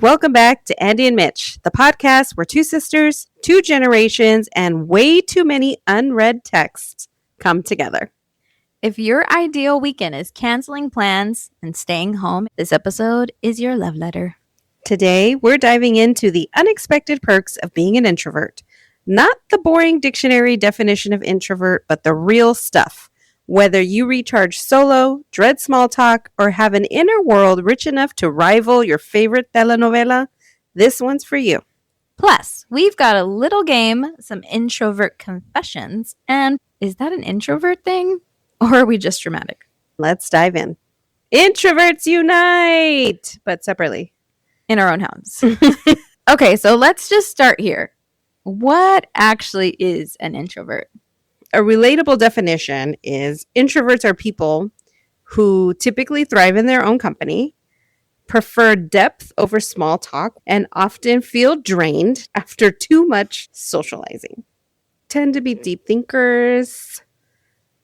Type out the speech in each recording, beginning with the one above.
Welcome back to Andi and Mich, the podcast where two sisters, two generations, and way too many unread texts come together. If your ideal weekend is canceling plans and staying home, this episode is your love letter. Today, we're diving into the unexpected perks of being an introvert. Not the boring dictionary definition of introvert, but the real stuff. Whether you recharge solo, dread small talk, or have an inner world rich enough to rival your favorite telenovela, this one's for you. Plus, we've got a little game, some introvert confessions, and is that an introvert thing? Or are we just dramatic? Let's dive in. Introverts unite, but separately. In our own homes. Okay, so let's just start here. What actually is an introvert? A relatable definition is introverts are people who typically thrive in their own company, prefer depth over small talk, and often feel drained after too much socializing. Tend to be deep thinkers,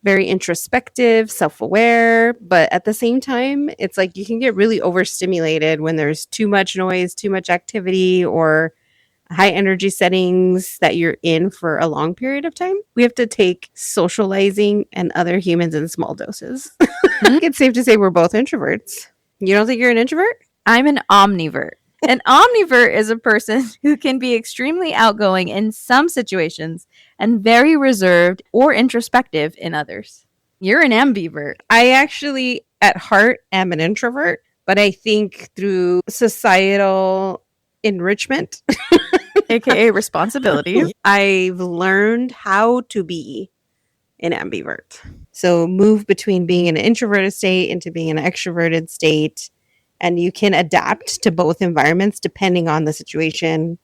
very introspective, self-aware, but at the same time, it's like you can get really overstimulated when there's too much noise, too much activity, or high energy settings that you're in for a long period of time. We have to take socializing and other humans in small doses. I think it's safe to say we're both introverts. You don't think you're an introvert? I'm an omnivert. An omnivert is a person who can be extremely outgoing in some situations and very reserved or introspective in others. You're an ambivert. I actually, at heart, am an introvert, but I think through societal enrichment, AKA responsibility, I've learned how to be an ambivert. So move between being an introverted state into being an extroverted state. And you can adapt to both environments depending on the situation,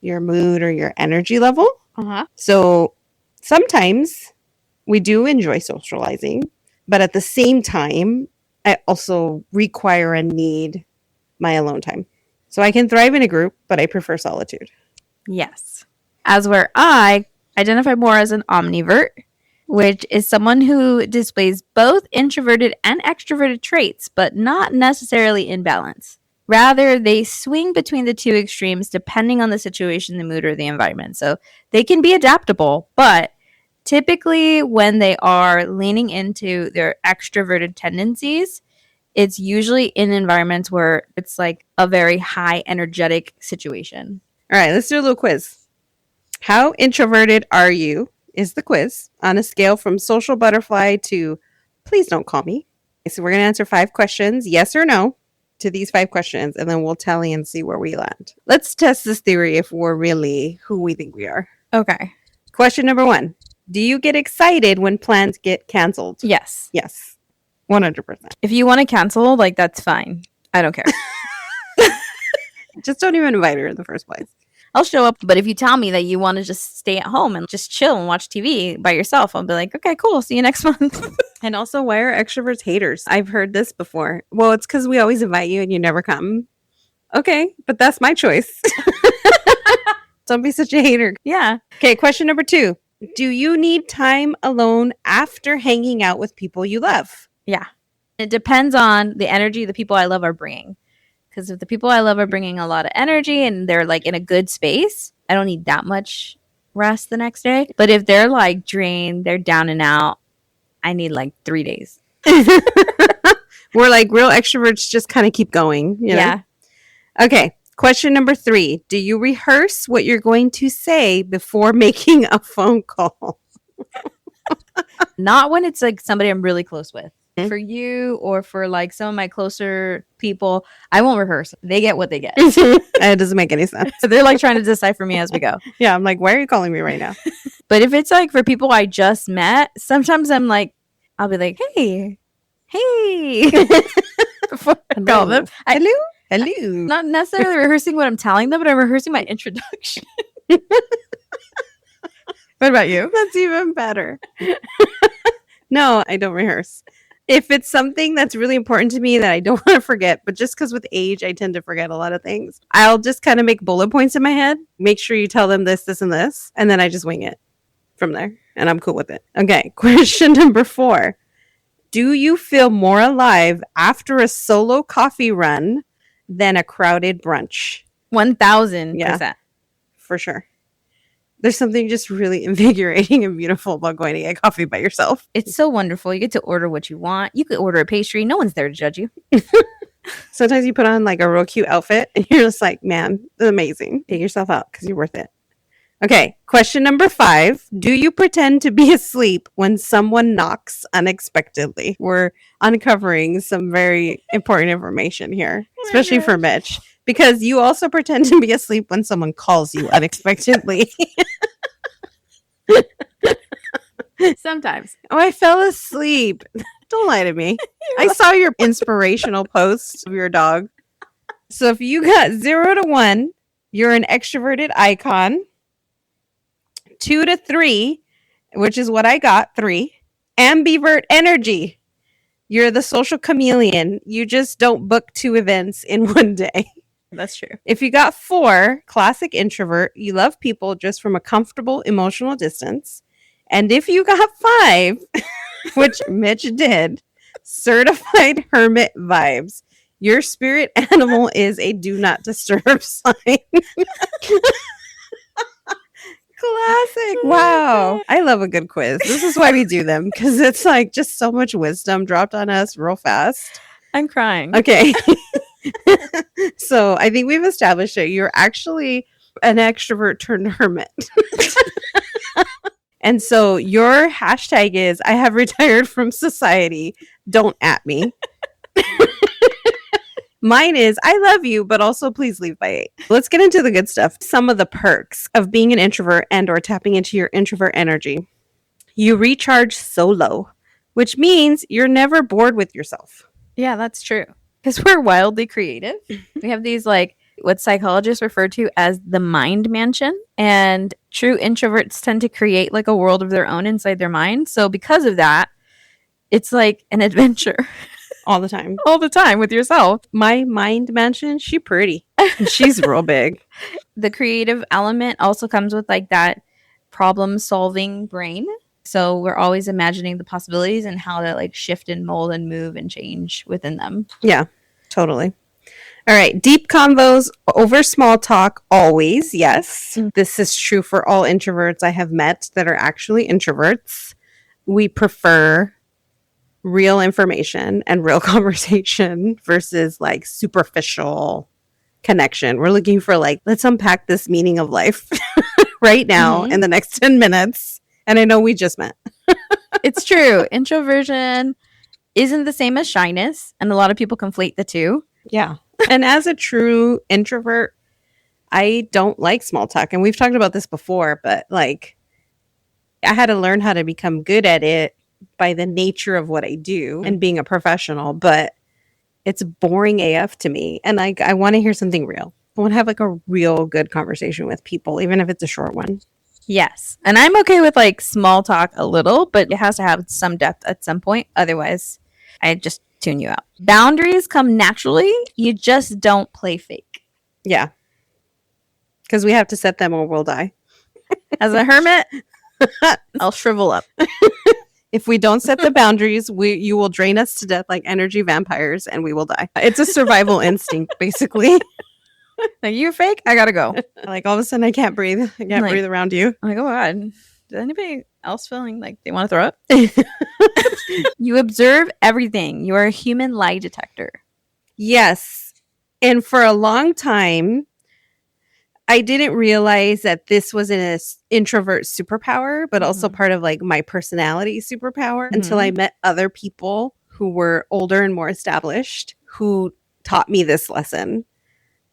your mood, or your energy level. So sometimes we do enjoy socializing, but at the same time, I also require and need my alone time. So I can thrive in a group, but I prefer solitude. Yes. As where I identify more as an omnivert, which is someone who displays both introverted and extroverted traits, but not necessarily in balance. Rather, they swing between the two extremes depending on the situation, the mood, or the environment. So they can be adaptable, but typically when they are leaning into their extroverted tendencies, it's usually in environments where it's like a very high energetic situation. All right, let's do a little quiz. How introverted are you is the quiz on a scale from social butterfly to please don't call me. So we're going to answer 5 questions, yes or no, to these 5 questions, and then we'll tally and see where we land. Let's test this theory if we're really who we think we are. Okay. Question number 1. Do you get excited when plans get canceled? Yes. Yes. 100%. If you want to cancel, like, that's fine. I don't care. Just don't even invite her in the first place. I'll show up, but if you tell me that you want to just stay at home and just chill and watch TV by yourself, I'll be like, okay, cool. See you next month. And also, why are extroverts haters? I've heard this before. Well, it's because we always invite you and you never come. Okay, but that's my choice. Don't be such a hater. Yeah. Okay, question number 2. Do you need time alone after hanging out with people you love? Yeah. It depends on the energy the people I love are bringing. Because if the people I love are bringing a lot of energy and they're like in a good space, I don't need that much rest the next day. But if they're like drained, they're down and out, I need like 3 days. We're like real extroverts, just kind of keep going. You know? Yeah. Okay. Question number 3. Do you rehearse what you're going to say before making a phone call? Not when it's like somebody I'm really close with. For you or for like some of my closer people, I won't rehearse. They get what they get. It doesn't make any sense. So they're like trying to decipher me as we go. Yeah, I'm like, why are you calling me right now? But if it's like for people I just met, sometimes I'm like, I'll be like, hey. Before I call them. Hello. Not necessarily rehearsing what I'm telling them, but I'm rehearsing my introduction. What about you? That's even better. No, I don't rehearse. If it's something that's really important to me that I don't want to forget, but just because with age, I tend to forget a lot of things, I'll just kind of make bullet points in my head. Make sure you tell them this, this, and this. And then I just wing it from there. And I'm cool with it. Okay. Question number 4. Do you feel more alive after a solo coffee run than a crowded brunch. 1000%. Yeah. For sure. There's something just really invigorating and beautiful about going to get coffee by yourself. It's so wonderful. You get to order what you want. You could order a pastry. No one's there to judge you. Sometimes you put on like a real cute outfit and you're just like, man, this is amazing. Take yourself out because you're worth it. Okay, question number 5. Do you pretend to be asleep when someone knocks unexpectedly? We're uncovering some very important information here, especially for Mitch, because you also pretend to be asleep when someone calls you unexpectedly. Sometimes. Oh, I fell asleep. Don't lie to me. I saw your inspirational post of your dog. So if you got 0 to 1, you're an extroverted icon. 2 to 3, which is what I got, 3. Ambivert energy. You're the social chameleon. You just don't book 2 events in one day. That's true. If you got 4, classic introvert. You love people just from a comfortable emotional distance. And if you got 5, which Mitch did, certified hermit vibes. Your spirit animal is a do not disturb sign. Classic. Wow. I love a good quiz. This is why we do them, because it's like just so much wisdom dropped on us real fast. I'm crying. Okay. So I think we've established that you're actually an extrovert turned hermit. And so your hashtag is, I have retired from society. Don't at me. Mine is, I love you, but also please leave by 8. Let's get into the good stuff. Some of the perks of being an introvert and or tapping into your introvert energy. You recharge solo, which means you're never bored with yourself. Yeah, that's true. Because we're wildly creative. We have these like what psychologists refer to as the mind mansion. And true introverts tend to create like a world of their own inside their mind. So because of that, it's like an adventure. All the time. All the time with yourself. My mind mansion, she pretty. She's real big. The creative element also comes with like that problem solving brain. So we're always imagining the possibilities and how to like shift and mold and move and change within them. Yeah, totally. All right. Deep convos over small talk, always. Yes. This is true for all introverts I have met that are actually introverts. We prefer real information and real conversation versus like superficial connection. We're looking for like, let's unpack this meaning of life right now in the next 10 minutes. And I know we just met. It's true. Introversion isn't the same as shyness. And a lot of people conflate the two. Yeah. And as a true introvert, I don't like small talk. And we've talked about this before, but like I had to learn how to become good at it by the nature of what I do and being a professional, but it's boring AF to me. And like, I want to hear something real. I want to have like a real good conversation with people, even if it's a short one. Yes. And I'm okay with like small talk a little, but it has to have some depth at some point. Otherwise, I just tune you out. Boundaries come naturally. You just don't play fake. Yeah. Because we have to set them or we'll die. As a hermit, I'll shrivel up. If we don't set the boundaries, you will drain us to death like energy vampires and we will die. It's a survival instinct, basically. Like, you fake? I gotta go. Like all of a sudden I can't breathe. I can't breathe around you. I'm like, oh God. Is anybody else feeling like they want to throw up? You observe everything. You are a human lie detector. Yes. And for a long time, I didn't realize that this was an introvert superpower, but also part of like my personality superpower until I met other people who were older and more established who taught me this lesson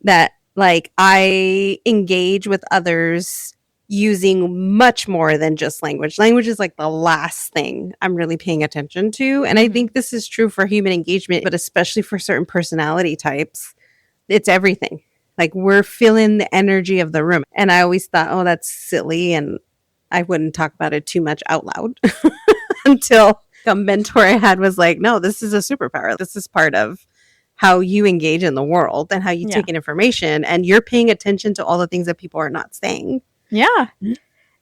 that like I engage with others using much more than just language. Language is like the last thing I'm really paying attention to. And I think this is true for human engagement, but especially for certain personality types. It's everything. Like we're feeling the energy of the room. And I always thought, oh, that's silly. And I wouldn't talk about it too much out loud until a mentor I had was like, no, this is a superpower. This is part of how you engage in the world and how you take in information. And you're paying attention to all the things that people are not saying. Yeah.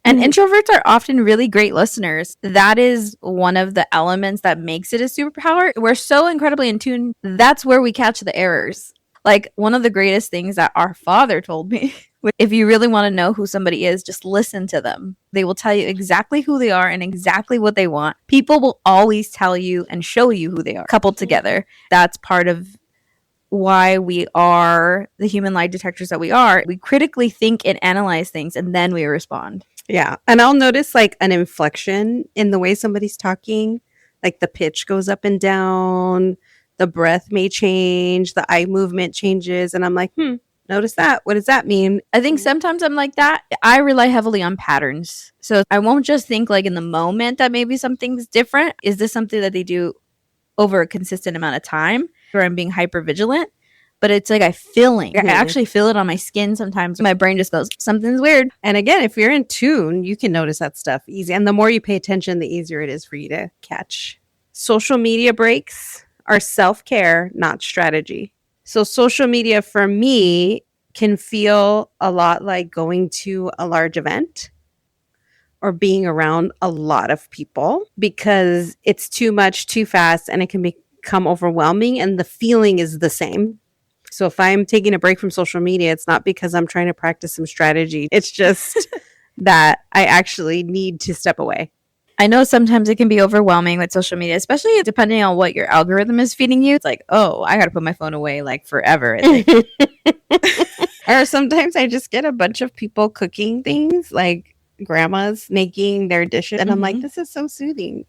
And introverts are often really great listeners. That is one of the elements that makes it a superpower. We're so incredibly in tune. That's where we catch the errors. Like, one of the greatest things that our father told me, if you really want to know who somebody is, just listen to them. They will tell you exactly who they are and exactly what they want. People will always tell you and show you who they are, coupled together. That's part of why we are the human lie detectors that we are. We critically think and analyze things, and then we respond. Yeah. And I'll notice like an inflection in the way somebody's talking, like the pitch goes up and down, the breath may change, the eye movement changes. And I'm like, notice that. What does that mean? I think sometimes I'm like that. I rely heavily on patterns. So I won't just think like in the moment that maybe something's different. Is this something that they do over a consistent amount of time, or I'm being hyper vigilant? But it's like I actually feel it on my skin sometimes. My brain just goes, something's weird. And again, if you're in tune, you can notice that stuff easy. And the more you pay attention, the easier it is for you to catch. Social media breaks are self-care, not strategy. So social media for me can feel a lot like going to a large event or being around a lot of people because it's too much, too fast, and it can become overwhelming, and the feeling is the same. So if I'm taking a break from social media, it's not because I'm trying to practice some strategy. It's just that I actually need to step away. I know sometimes it can be overwhelming with social media, especially depending on what your algorithm is feeding you. It's like, oh, I got to put my phone away like forever. Or sometimes I just get a bunch of people cooking things, like grandmas making their dishes. And I'm like, this is so soothing.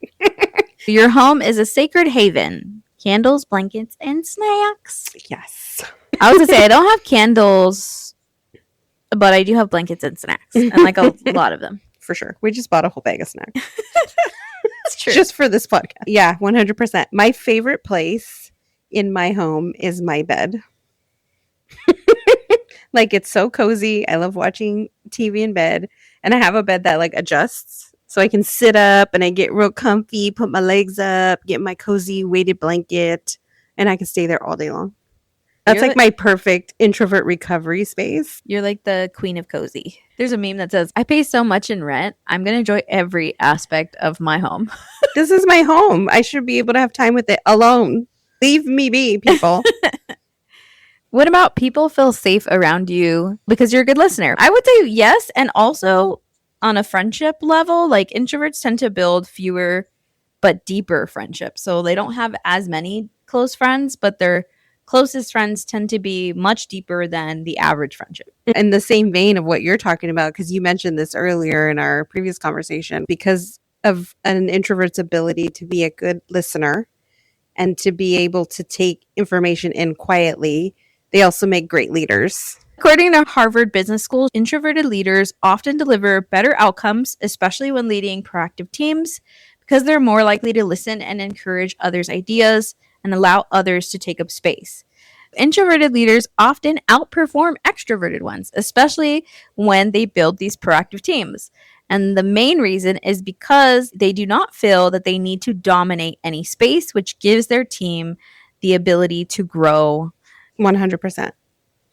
Your home is a sacred haven. Candles, blankets, and snacks. Yes. I was going to say, I don't have candles, but I do have blankets and snacks. And like a lot of them. For sure. We just bought a whole bag of snacks. That's true. Just for this podcast. Yeah, 100%. My favorite place in my home is my bed. Like, it's so cozy. I love watching TV in bed. And I have a bed that like adjusts. So I can sit up and I get real comfy, put my legs up, get my cozy weighted blanket, and I can stay there all day long. That's like my perfect introvert recovery space. You're like the queen of cozy. There's a meme that says, I pay so much in rent, I'm going to enjoy every aspect of my home. This is my home. I should be able to have time with it alone. Leave me be, people. What about people feel safe around you because you're a good listener? I would say yes. And also on a friendship level, like introverts tend to build fewer but deeper friendships. So they don't have as many close friends, but their closest friends tend to be much deeper than the average friendship. In the same vein of what you're talking about, because you mentioned this earlier in our previous conversation, because of an introvert's ability to be a good listener and to be able to take information in quietly, they also make great leaders. According to Harvard Business School, introverted leaders often deliver better outcomes, especially when leading proactive teams, because they're more likely to listen and encourage others' ideas and allow others to take up space. Introverted leaders often outperform extroverted ones, especially when they build these proactive teams. And the main reason is because they do not feel that they need to dominate any space, which gives their team the ability to grow. 100%.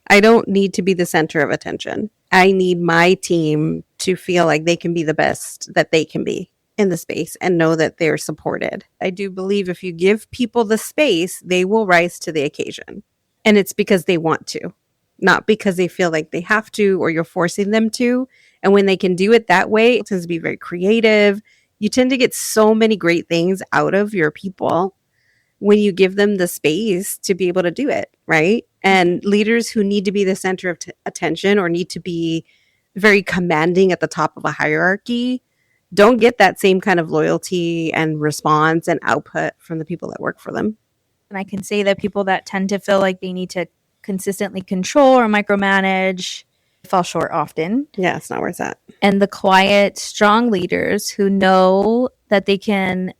I don't need to be the center of attention. I need my team to feel like they can be the best that they can be in the space and know that they're supported. I do believe if you give people the space, they will rise to the occasion. And it's because they want to, not because they feel like they have to or you're forcing them to. And when they can do it that way, it tends to be very creative. You tend to get so many great things out of your people when you give them the space to be able to do it, right? And leaders who need to be the center of attention or need to be very commanding at the top of a hierarchy don't get that same kind of loyalty and response and output from the people that work for them. And I can say that people that tend to feel like they need to consistently control or micromanage fall short often. Yeah, it's not worth that. And the quiet, strong leaders who know that they can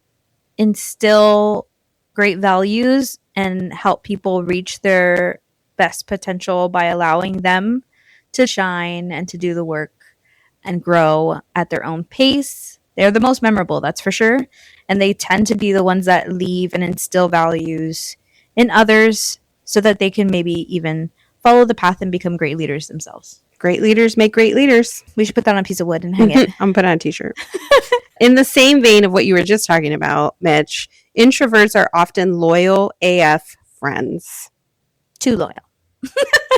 instill great values and help people reach their best potential by allowing them to shine and to do the work and grow at their own pace. They're the most memorable, that's for sure. And they tend to be the ones that leave and instill values in others so that they can maybe even follow the path and become great leaders themselves. Great leaders make great leaders. We should put that on a piece of wood and hang it. I'm going to put it on a t-shirt. In the same vein of what you were just talking about, Mitch, introverts are often loyal AF friends. Too loyal.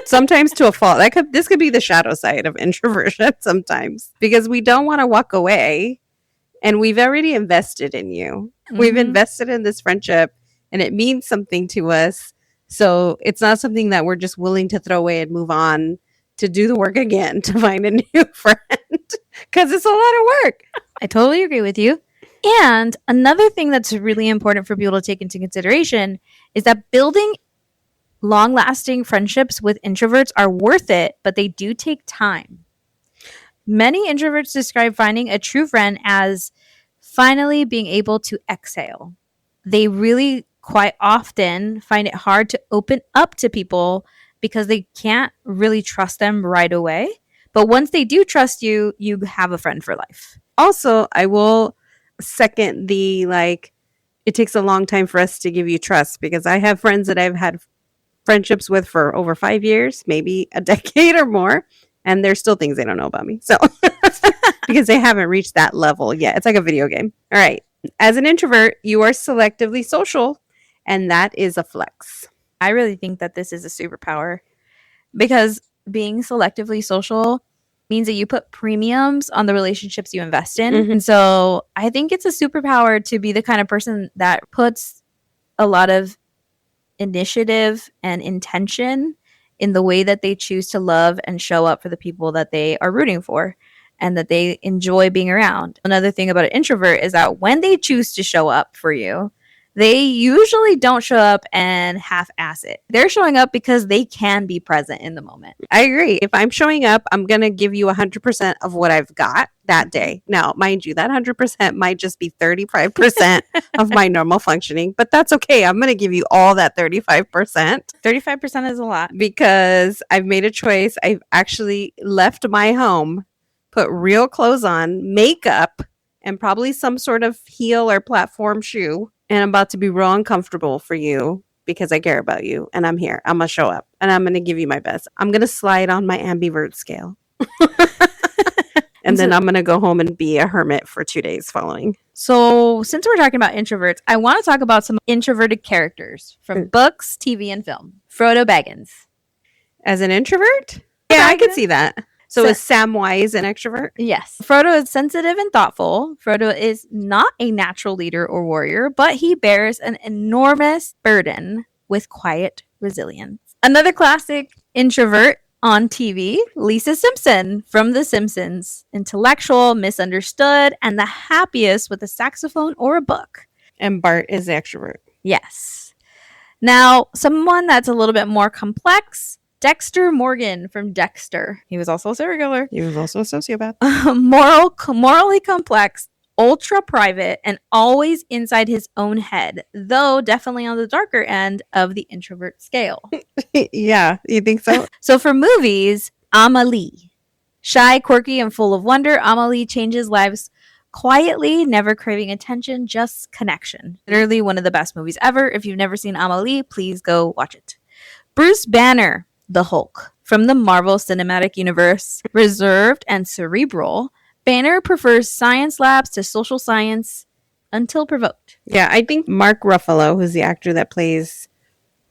Sometimes to a fault. This could be the shadow side of introversion sometimes, because we don't want to walk away, and we've already invested in you. We've invested in this friendship, and it means something to us. So it's not something that we're just willing to throw away and move on to do the work again to find a new friend, because it's a lot of work. I totally agree with you. And another thing that's really important for people to take into consideration is that building long-lasting friendships with introverts are worth it, but they do take time. Many introverts describe finding a true friend as finally being able to exhale. They really quite often find it hard to open up to people because they can't really trust them right away. But once they do trust you, you have a friend for life. Also, I will second the it takes a long time for us to give you trust, because I have friends that I've had friendships with for over 5 years, maybe a decade or more, and there's still things they don't know about me. So because they haven't reached that level yet. It's like a video game. All right. As an introvert, you are selectively social, and that is a flex. I really think that this is a superpower, because being selectively social means that you put premiums on the relationships you invest in. Mhm. And so I think it's a superpower to be the kind of person that puts a lot of initiative and intention in the way that they choose to love and show up for the people that they are rooting for and that they enjoy being around. Another thing about an introvert is that when they choose to show up for you, they usually don't show up and half-ass it. They're showing up because they can be present in the moment. I agree. If I'm showing up, I'm going to give you 100% of what I've got that day. Now, mind you, that 100% might just be 35% of my normal functioning, but that's okay. I'm going to give you all that 35%. 35% is a lot. Because I've made a choice. I've actually left my home, put real clothes on, makeup, and probably some sort of heel or platform shoe. And I'm about to be real uncomfortable for you because I care about you. And I'm here. I'm going to show up. And I'm going to give you my best. I'm going to slide on my ambivert scale. And then I'm going to go home and be a hermit for 2 days following. So since we're talking about introverts, I want to talk about some introverted characters from books, TV, and film. Frodo Baggins. As an introvert? Yeah, I could see that. So is Samwise an extrovert? Yes. Frodo is sensitive and thoughtful. Frodo is not a natural leader or warrior, but he bears an enormous burden with quiet resilience. Another classic introvert on TV, Lisa Simpson from The Simpsons. Intellectual, misunderstood, and the happiest with a saxophone or a book. And Bart is the extrovert. Yes. Now, someone that's a little bit more complex, Dexter Morgan from Dexter. He was also a serial killer. He was also a sociopath. Morally complex, ultra private, and always inside his own head, though definitely on the darker end of the introvert scale. Yeah, you think so? So for movies, Amelie. Shy, quirky, and full of wonder, Amelie changes lives quietly, never craving attention, just connection. Literally one of the best movies ever. If you've never seen Amelie, please go watch it. Bruce Banner, the Hulk. From the Marvel Cinematic Universe, reserved and cerebral, Banner prefers science labs to social science until provoked. Yeah, I think Mark Ruffalo, who's the actor that plays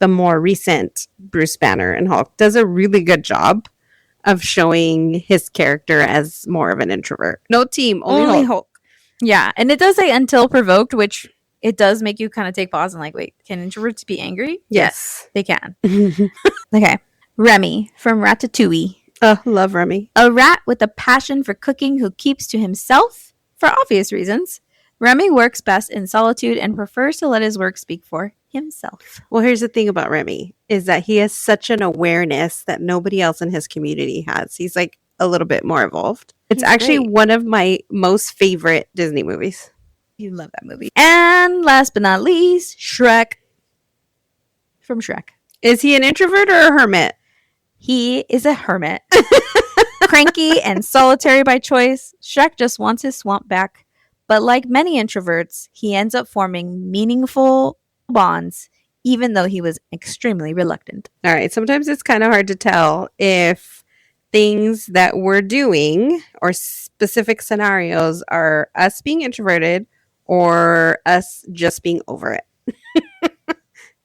the more recent Bruce Banner in Hulk, does a really good job of showing his character as more of an introvert. No team, only Hulk. Yeah, and it does say until provoked, which it does make you kind of take pause and like, wait, can introverts be angry? Yes. They can. Okay. Remy from Ratatouille. Oh, love Remy. A rat with a passion for cooking who keeps to himself for obvious reasons. Remy works best in solitude and prefers to let his work speak for himself. Well, here's the thing about Remy is that he has such an awareness that nobody else in his community has. He's like a little bit more evolved. It's actually one of my most favorite Disney movies. You love that movie. And last but not least, Shrek from Shrek. Is he an introvert or a hermit? He is a hermit. Cranky and solitary by choice, Shrek just wants his swamp back. But like many introverts, he ends up forming meaningful bonds, even though he was extremely reluctant. All right. Sometimes it's kind of hard to tell if things that we're doing or specific scenarios are us being introverted or us just being over it.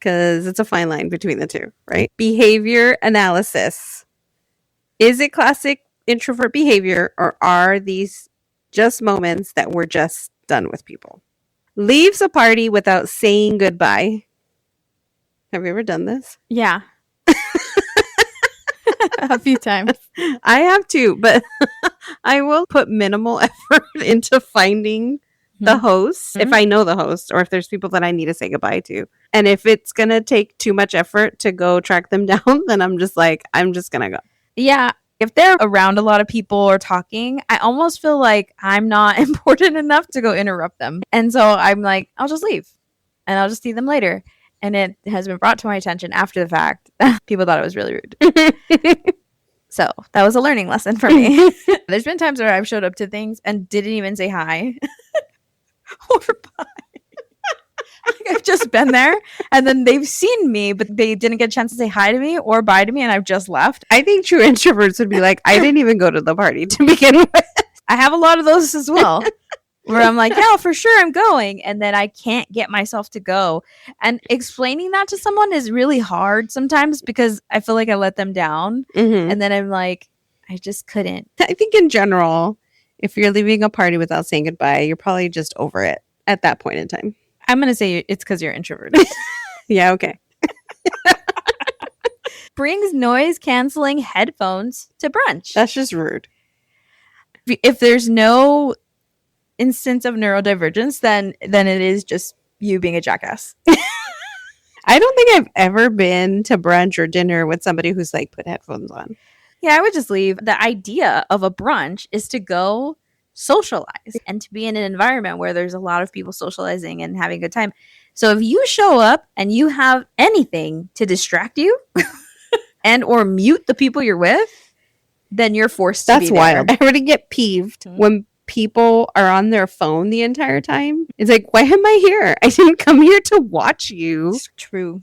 because it's a fine line between the two, right? Behavior analysis. Is it classic introvert behavior, or are these just moments that we're just done with people? Leaves a party without saying goodbye. Have you ever done this? Yeah. A few times. I have too, but I will put minimal effort into finding the host if I know the host, or if there's people that I need to say goodbye to. And if it's going to take too much effort to go track them down, then I'm just going to go. Yeah. If they're around a lot of people or talking, I almost feel like I'm not important enough to go interrupt them. And so I'm like, I'll just leave and I'll just see them later. And it has been brought to my attention after the fact. People thought it was really rude. So that was a learning lesson for me. There's been times where I've showed up to things and didn't even say hi or bye. Like I've just been there and then they've seen me, but they didn't get a chance to say hi to me or bye to me, and I've just left. I think true introverts would be like, I didn't even go to the party to begin with. I have a lot of those as well. Where I'm like, yeah, for sure I'm going. And then I can't get myself to go. And explaining that to someone is really hard sometimes because I feel like I let them down. Mm-hmm. And then I'm like, I just couldn't. I think in general, if you're leaving a party without saying goodbye, you're probably just over it at that point in time. I'm going to say it's because you're introverted. Yeah, okay. Brings noise canceling headphones to brunch. That's just rude. If there's no instance of neurodivergence, then it is just you being a jackass. I don't think I've ever been to brunch or dinner with somebody who's like put headphones on. Yeah, I would just leave. The idea of a brunch is to go socialize and to be in an environment where there's a lot of people socializing and having a good time. So if you show up and you have anything to distract you and or mute the people you're with, then you're forced to be there. That's wild. I already get peeved when people are on their phone the entire time. It's like, why am I here? I didn't come here to watch you. It's true.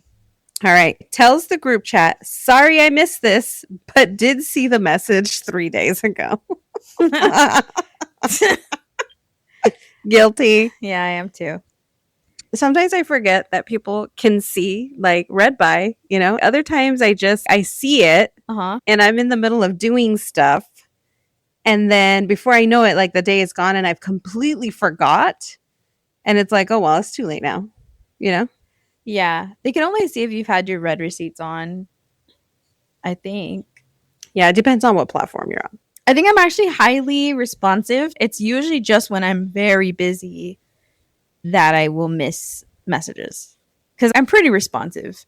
All right. Tells the group chat, sorry I missed this, but did see the message 3 days ago. Guilty. Yeah, I am too. Sometimes I forget that people can see, like, read by, Other times I see it and I'm in the middle of doing stuff. And then before I know it, like the day is gone and I've completely forgot. And it's like, oh, well, it's too late now, Yeah. They can only see if you've had your read receipts on, I think. Yeah, it depends on what platform you're on. I think I'm actually highly responsive. It's usually just when I'm very busy that I will miss messages. Because I'm pretty responsive.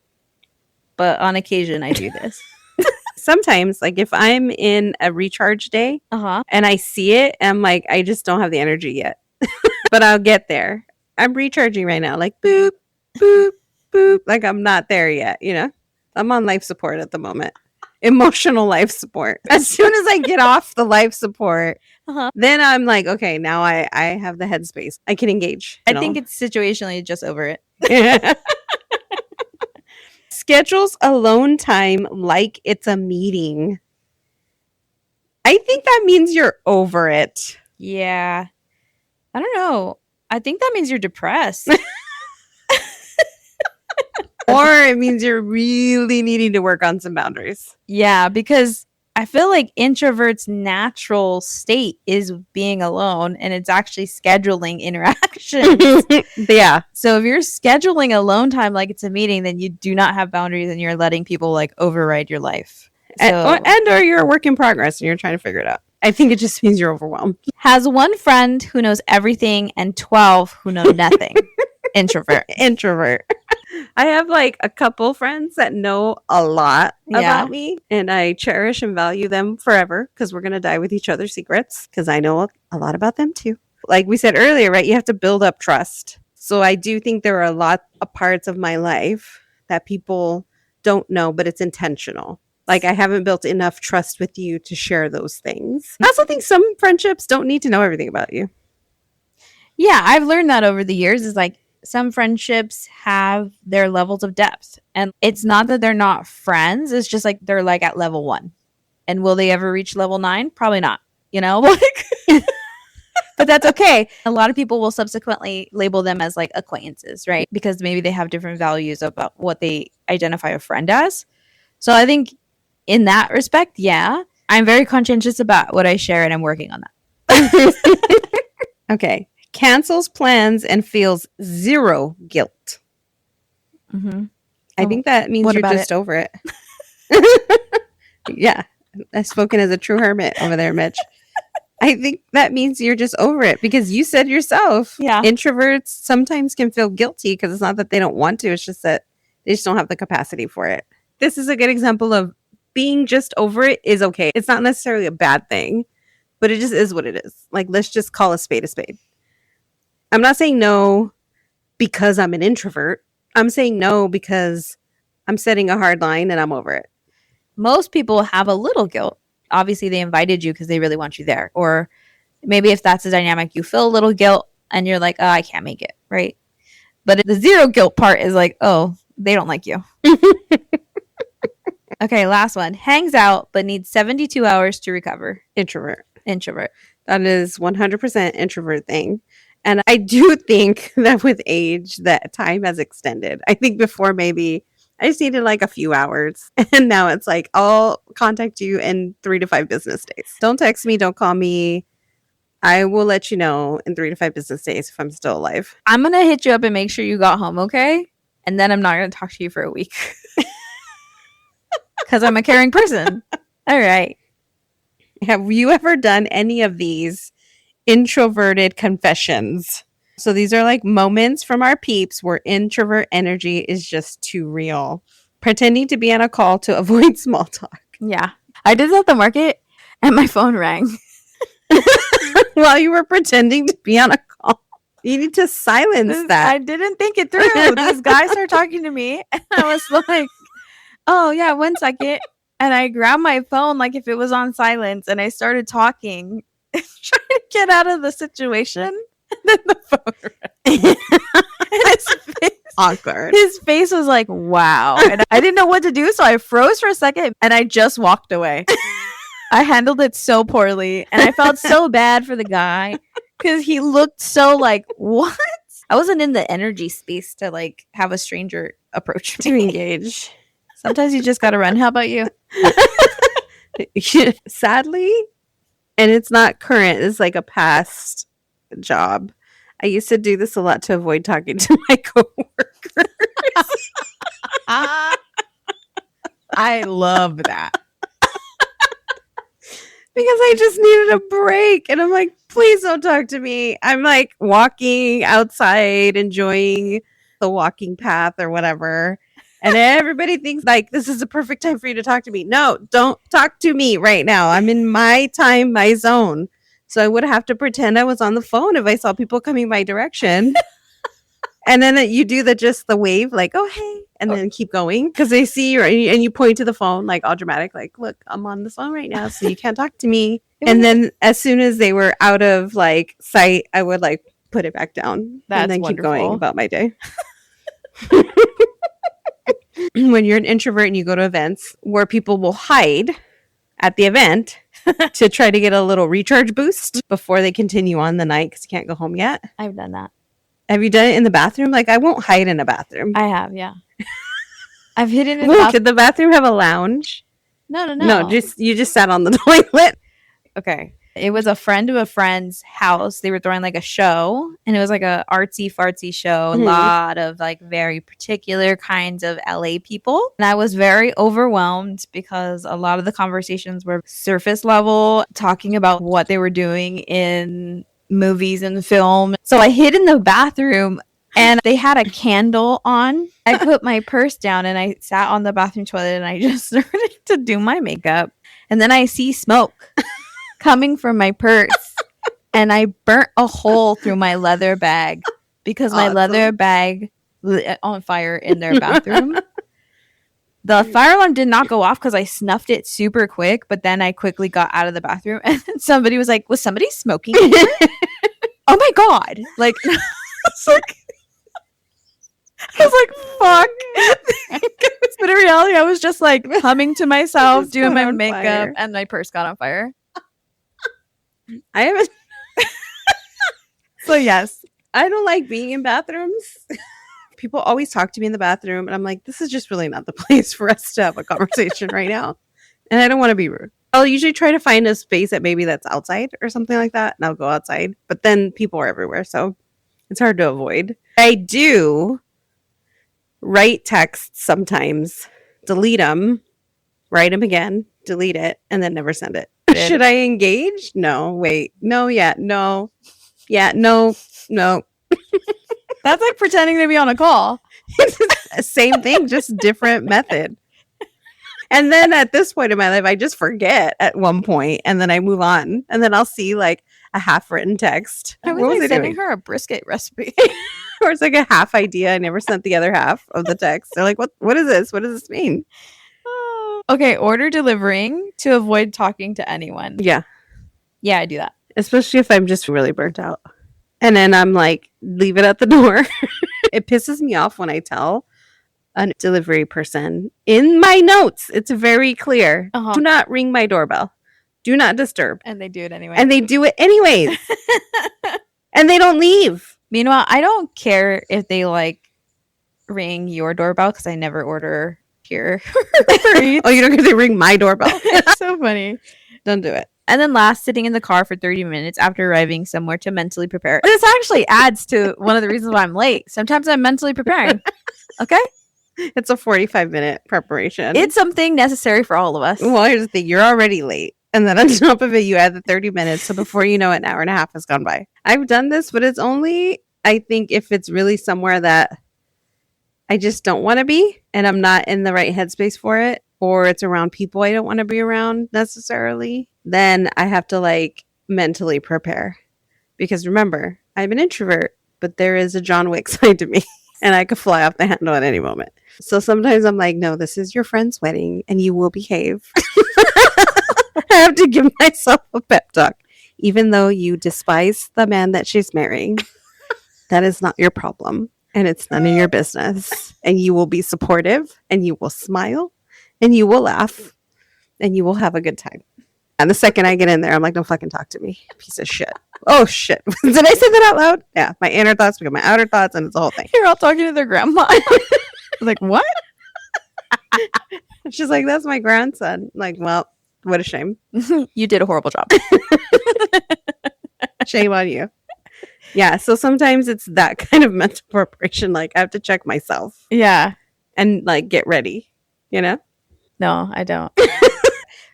But on occasion, I do this. Sometimes, like if I'm in a recharge day and I see it, I'm like, I just don't have the energy yet. But I'll get there. I'm recharging right now. Like, boop, boop, boop. Like I'm not there yet, I'm on life support at the moment. Emotional life support. As soon as I get off the life support, then I'm like, okay, now I have the headspace. I can engage. I think it's situationally just over it. Schedules alone time like it's a meeting. I think that means you're over it. Yeah. I don't know. I think that means you're depressed. Or it means you're really needing to work on some boundaries. Yeah, because I feel like introverts' natural state is being alone, and it's actually scheduling interactions. Yeah. So if you're scheduling alone time like it's a meeting, then you do not have boundaries and you're letting people like override your life. Or you're a work in progress and you're trying to figure it out. I think it just means you're overwhelmed. Has one friend who knows everything and 12 who know nothing. Introvert. I have like a couple friends that know a lot about me, and I cherish and value them forever because we're going to die with each other's secrets because I know a lot about them too. Like we said earlier, right? You have to build up trust. So I do think there are a lot of parts of my life that people don't know, but it's intentional. Like I haven't built enough trust with you to share those things. I also think some friendships don't need to know everything about you. Yeah, I've learned that over the years is like some friendships have their levels of depth. And it's not that they're not friends. It's just like they're like at level 1. And will they ever reach level 9? Probably not. Like the But that's okay. A lot of people will subsequently label them as like acquaintances, right? Because maybe they have different values about what they identify a friend as. So I think in that respect, yeah, I'm very conscientious about what I share and I'm working on that. Okay. Cancels plans and feels zero guilt. Mm-hmm. I think that means What you're about just over it. Yeah. I've spoken as a true hermit over there, Mitch. I think that means you're just over it because you said yourself, Yeah. introverts sometimes can feel guilty because it's not that they don't want to, it's just that they just don't have the capacity for it. This is a good example of being just over it is okay. It's not necessarily a bad thing, but it just is what it is. Like, let's just call a spade a spade. I'm not saying no because I'm an introvert. I'm saying no because I'm setting a hard line and I'm over it. Most people have a little guilt. Obviously, they invited you because they really want you there. Or maybe if that's the dynamic, you feel a little guilt and you're like, oh, I can't make it, right? But the zero guilt part is like, oh, they don't like you. Okay, last one. Hangs out but needs 72 hours to recover. Introvert. That is 100% introvert thing. And I do think that with age, that time has extended. I think before maybe I just needed like a few hours. And now it's like, I'll contact you in 3 to 5 business days. Don't text me. Don't call me. I will let you know in 3 to 5 business days if I'm still alive. I'm going to hit you up and make sure you got home, okay? And then I'm not going to talk to you for a week. Because I'm a caring person. All right. Have you ever done any of these introverted confessions? So these are like moments from our peeps where introvert energy is just too real. Pretending to be on a call to avoid small talk. Yeah. I did that at the market and my phone rang. While you were pretending to be on a call. You need to silence that. I didn't think it through. This guy started talking to me and I was like, oh yeah, 1 second. And I grabbed my phone like if it was on silence and I started talking, trying to get out of the situation. And then the phone rang. His face, awkward. His face was like, wow. And I didn't know what to do. So I froze for a second and I just walked away. I handled it so poorly. And I felt so bad for the guy because he looked so like, what? I wasn't in the energy space to like have a stranger approach me. To engage. Sometimes you just got to run. How about you? Sadly, and it's not current, it's like a past job. I used to do this a lot to avoid talking to my coworkers. I love that. Because I just needed a break. And I'm like, please don't talk to me. I'm like walking outside, enjoying the walking path or whatever. And everybody thinks like this is the perfect time for you to talk to me. No, don't talk to me right now. I'm in my time, my zone. So I would have to pretend I was on the phone if I saw people coming my direction. And then you do the wave, like, oh, hey, and then keep going because they see you and you point to the phone like all dramatic, like, look, I'm on the phone right now, so you can't talk to me. And then as soon as they were out of like sight, I would like put it back down and then keep going about my day. When you're an introvert and you go to events where people will hide at the event to try to get a little recharge boost before they continue on the night because you can't go home yet. I've done that. Have you done it in the bathroom? Like, I won't hide in a bathroom. I have, yeah. I've hidden in Did the bathroom have a lounge? No. No, you just sat on the toilet. Okay. It was a friend of a friend's house. They were throwing like a show, and it was like a artsy fartsy show. Mm-hmm. A lot of like very particular kinds of LA people. And I was very overwhelmed because a lot of the conversations were surface level, talking about what they were doing in movies and film. So I hid in the bathroom and they had a candle on. I put my purse down and I sat on the bathroom toilet and I just started to do my makeup. And then I see smoke coming from my purse and I burnt a hole through my leather bag because my leather bag lit on fire in their bathroom. The fire alarm did not go off because I snuffed it super quick, but then I quickly got out of the bathroom and somebody was like, was somebody smoking in here? Oh my God. Like, I was like, fuck. But in reality, I was just like humming to myself, doing my makeup, and my purse got on fire. I haven't So yes. I don't like being in bathrooms. People always talk to me in the bathroom, and I'm like, this is just really not the place for us to have a conversation right now. And I don't want to be rude. I'll usually try to find a space that maybe that's outside or something like that, and I'll go outside. But then people are everywhere, so it's hard to avoid. I do write texts sometimes, delete them, write them again, delete it, and then never send it. Should I engage? No, wait. No, yeah, no. Yeah, no, no. That's like pretending to be on a call. Same thing, just different method. And then at this point in my life, I just forget at one point, and then I move on, and then I'll see like a half-written text. I was like sending her a brisket recipe. Or it's like a half idea. I never sent the other half of the text. They're like, what is this? What does this mean? Okay, order delivering to avoid talking to anyone. Yeah. Yeah, I do that. Especially if I'm just really burnt out. And then I'm like, leave it at the door. It pisses me off when I tell a delivery person in my notes, it's very clear. Do not ring my doorbell. Do not disturb. And they do it anyway. And they do it anyways. And they don't leave. Meanwhile, I don't care if they like ring your doorbell because I never order here. Oh, you don't care if they ring my doorbell? So funny. Don't do it. And then last, sitting in the car for 30 minutes after arriving somewhere to mentally prepare. This actually adds to one of the reasons why I'm late. Sometimes I'm mentally preparing. Okay? It's a 45-minute preparation. It's something necessary for all of us. Well, here's the thing. You're already late. And then on top of it, you add the 30 minutes. So before you know it, an hour and a half has gone by. I've done this, but it's only, I think, if it's really somewhere that I just don't want to be and I'm not in the right headspace for it, or it's around people I don't want to be around necessarily, then I have to like mentally prepare. Because remember, I'm an introvert, but there is a John Wick side to me and I could fly off the handle at any moment. So sometimes I'm like, no, this is your friend's wedding and you will behave. I have to give myself a pep talk. Even though you despise the man that she's marrying, that is not your problem. And it's none of your business. And you will be supportive and you will smile and you will laugh and you will have a good time. And the second I get in there, I'm like, don't fucking talk to me. Piece of shit. Oh, shit. Did I say that out loud? Yeah. My inner thoughts become my outer thoughts and it's the whole thing. You're all talking to their grandma. Like, what? She's like, that's my grandson. I'm like, well, what a shame. You did a horrible job. Shame on you. Yeah. So sometimes it's that kind of mental preparation. Like I have to check myself. Yeah. And like get ready, you know? No, I don't.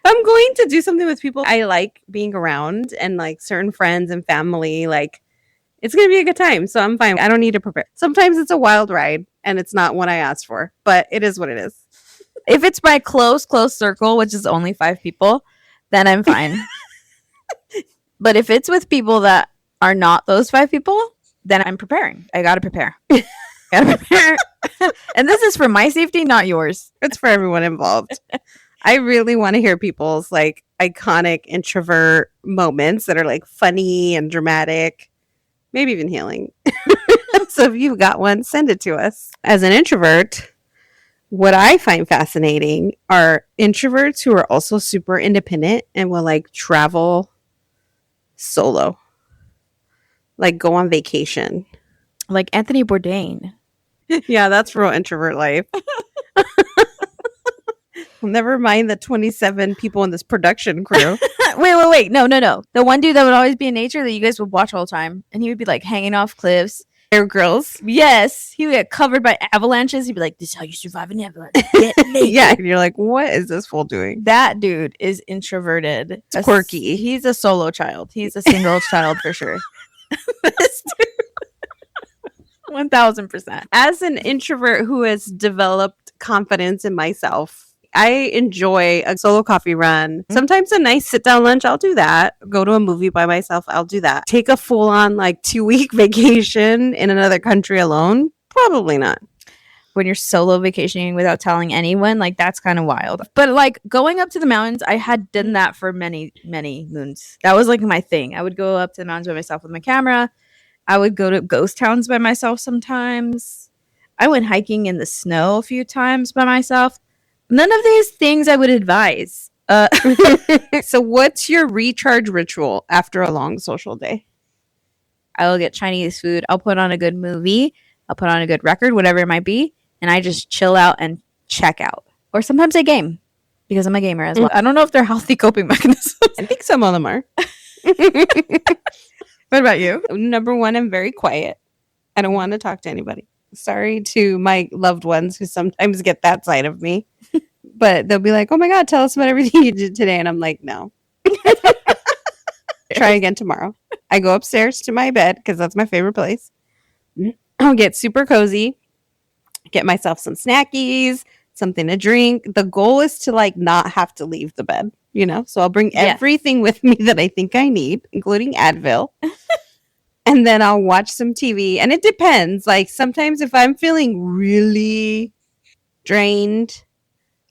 I'm going to do something with people I like being around and like certain friends and family. Like it's going to be a good time. So I'm fine. I don't need to prepare. Sometimes it's a wild ride and it's not what I asked for, but it is what it is. If it's my close circle, which is only 5 people, then I'm fine. But if it's with people that are not those 5 people, then I'm preparing. I got to prepare. And this is for my safety, not yours. It's for everyone involved. I really want to hear people's like iconic introvert moments that are like funny and dramatic, maybe even healing. So if you've got one, send it to us. As an introvert, what I find fascinating are introverts who are also super independent and will like travel solo, like go on vacation. Like Anthony Bourdain. Yeah, that's real introvert life. Never mind the 27 people in this production crew. Wait. No. The one dude that would always be in nature that you guys would watch all the time. And he would be like hanging off cliffs. Air grills. Yes. He would get covered by avalanches. He'd be like, this is how you survive an avalanche. Get naked. Yeah. And you're like, what is this fool doing? That dude is introverted. It's quirky. He's a solo child. He's a single child for sure. This dude. 1000%. As an introvert who has developed confidence in myself, I enjoy a solo coffee run. Sometimes a nice sit down lunch, I'll do that. Go to a movie by myself, I'll do that. Take a full on like 2-week vacation in another country alone? Probably not. When you're solo vacationing without telling anyone, like that's kind of wild. But like going up to the mountains, I had done that for many, many moons. That was like my thing. I would go up to the mountains by myself with my camera. I would go to ghost towns by myself sometimes. I went hiking in the snow a few times by myself. None of these things I would advise. So what's your recharge ritual after a long social day? I will get Chinese food. I'll put on a good movie. I'll put on a good record, whatever it might be. And I just chill out and check out. Or sometimes I game because I'm a gamer as well. I don't know if they're healthy coping mechanisms. I think some of them are. What about you? Number one, I'm very quiet. I don't want to talk to anybody. Sorry to my loved ones who sometimes get that side of me. But they'll be like, oh my God, tell us about everything you did today. And I'm like, no. Try again tomorrow. I go upstairs to my bed because that's my favorite place. I'll get super cozy, get myself some snackies, something to drink. The goal is to like not have to leave the bed, you know? So I'll bring everything with me that I think I need, including Advil. And then I'll watch some TV. And it depends. Like sometimes if I'm feeling really drained,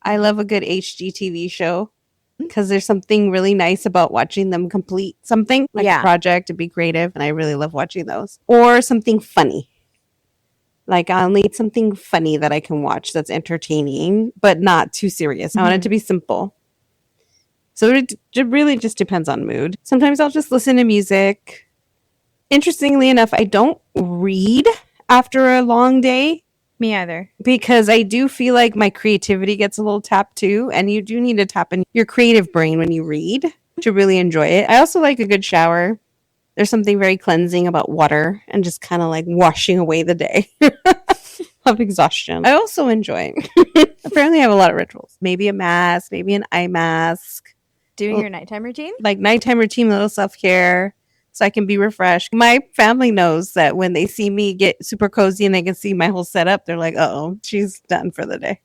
I love a good HGTV show because there's something really nice about watching them complete something like a project to be creative. And I really love watching those. Or something funny. Like I'll need something funny that I can watch that's entertaining, but not too serious. I want it to be simple. So it really just depends on mood. Sometimes I'll just listen to music. Interestingly enough, I don't read after a long day. Me either. Because I do feel like my creativity gets a little tapped too. And you do need to tap in your creative brain when you read to really enjoy it. I also like a good shower. There's something very cleansing about water and just kind of like washing away the day of exhaustion. I also enjoy. Apparently I have a lot of rituals. Maybe a mask, maybe an eye mask. Doing your nighttime routine? Like nighttime routine, little self-care. So I can be refreshed. My family knows that when they see me get super cozy and they can see my whole setup, they're like, uh-oh, she's done for the day.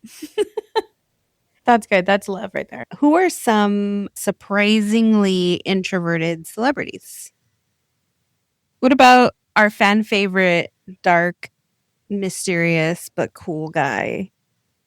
That's good. That's love right there. Who are some surprisingly introverted celebrities? What about our fan favorite, dark, mysterious, but cool guy,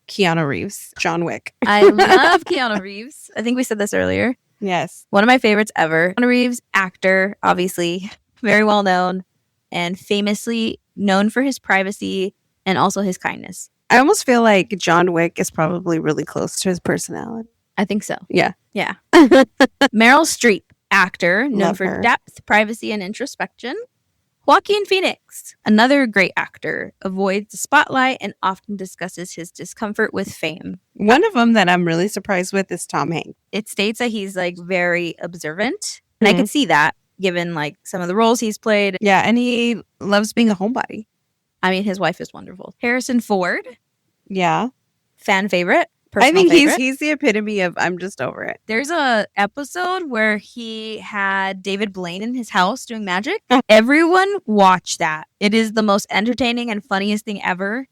Keanu Reeves, John Wick? I love Keanu Reeves. I think we said this earlier. Yes. One of my favorites ever. Keanu Reeves, actor, obviously, very well known and famously known for his privacy and also his kindness. I almost feel like John Wick is probably really close to his personality. I think so. Yeah. Yeah. Meryl Streep, actor, known Love for her. depth, privacy, and introspection. Joaquin Phoenix, another great actor, avoids the spotlight and often discusses his discomfort with fame. One of them that I'm really surprised with is Tom Hanks. It states that he's like very observant, and I can see that given like some of the roles he's played. Yeah, and he loves being a homebody. I mean, his wife is wonderful. Harrison Ford, Yeah. fan favorite. I think favorite. he's the epitome of I'm just over it. There's a episode where he had David Blaine in his house doing magic. Everyone watch that. It is the most entertaining and funniest thing ever.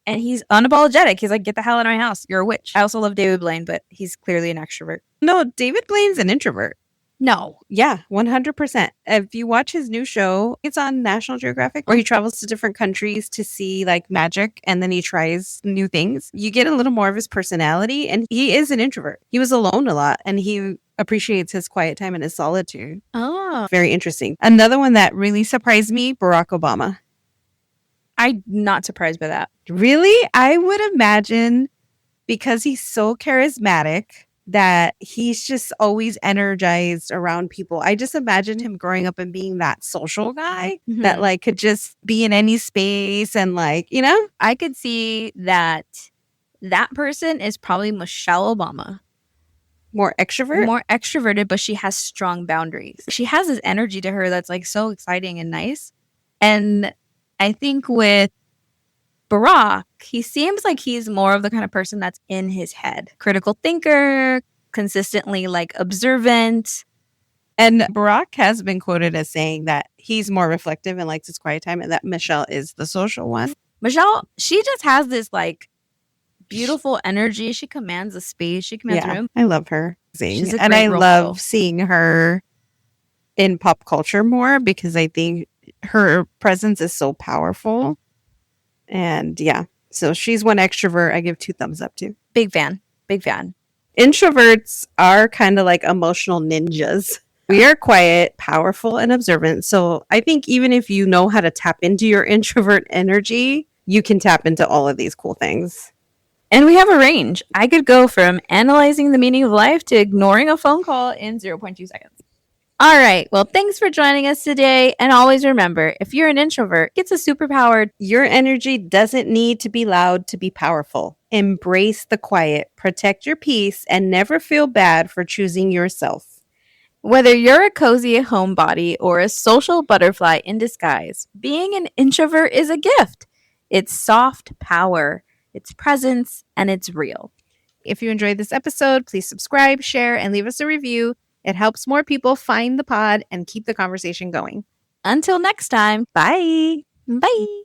And he's unapologetic. He's like, get the hell out of my house. You're a witch. I also love David Blaine, but he's clearly an extrovert. No, David Blaine's an introvert. No. Yeah, 100%. If you watch his new show, it's on National Geographic, where he travels to different countries to see like magic and then he tries new things. You get a little more of his personality, and he is an introvert. He was alone a lot and he appreciates his quiet time and his solitude. Oh. Very interesting. Another one that really surprised me, Barack Obama. I'm not surprised by that. Really? I would imagine because he's so charismatic that he's just always energized around people. I just imagine him growing up and being that social guy that like could just be in any space and like, you know? I could see that person is probably Michelle Obama. More extrovert? More extroverted, but she has strong boundaries. She has this energy to her that's like so exciting and nice. And I think with Barack, he seems like he's more of the kind of person that's in his head. Critical thinker, consistently like observant. And Barack has been quoted as saying that he's more reflective and likes his quiet time, and that Michelle is the social one. Michelle, she just has this like beautiful energy. She commands the space. She commands the room. I love her. She's a and great I role love model. seeing her in pop culture more because I think her presence is so powerful. And yeah, so she's one extrovert I give 2 thumbs up to. Big fan. Big fan. Introverts are kind of like emotional ninjas. We are quiet, powerful, and observant. So I think even if you know how to tap into your introvert energy, you can tap into all of these cool things. And we have a range. I could go from analyzing the meaning of life to ignoring a phone call in 0.2 seconds. All right. Well, thanks for joining us today. And always remember, if you're an introvert, it's a superpower. Your energy doesn't need to be loud to be powerful. Embrace the quiet, protect your peace, and never feel bad for choosing yourself. Whether you're a cozy homebody or a social butterfly in disguise, being an introvert is a gift. It's soft power, it's presence, and it's real. If you enjoyed this episode, please subscribe, share, and leave us a review. It helps more people find the pod and keep the conversation going. Until next time, Bye. bye.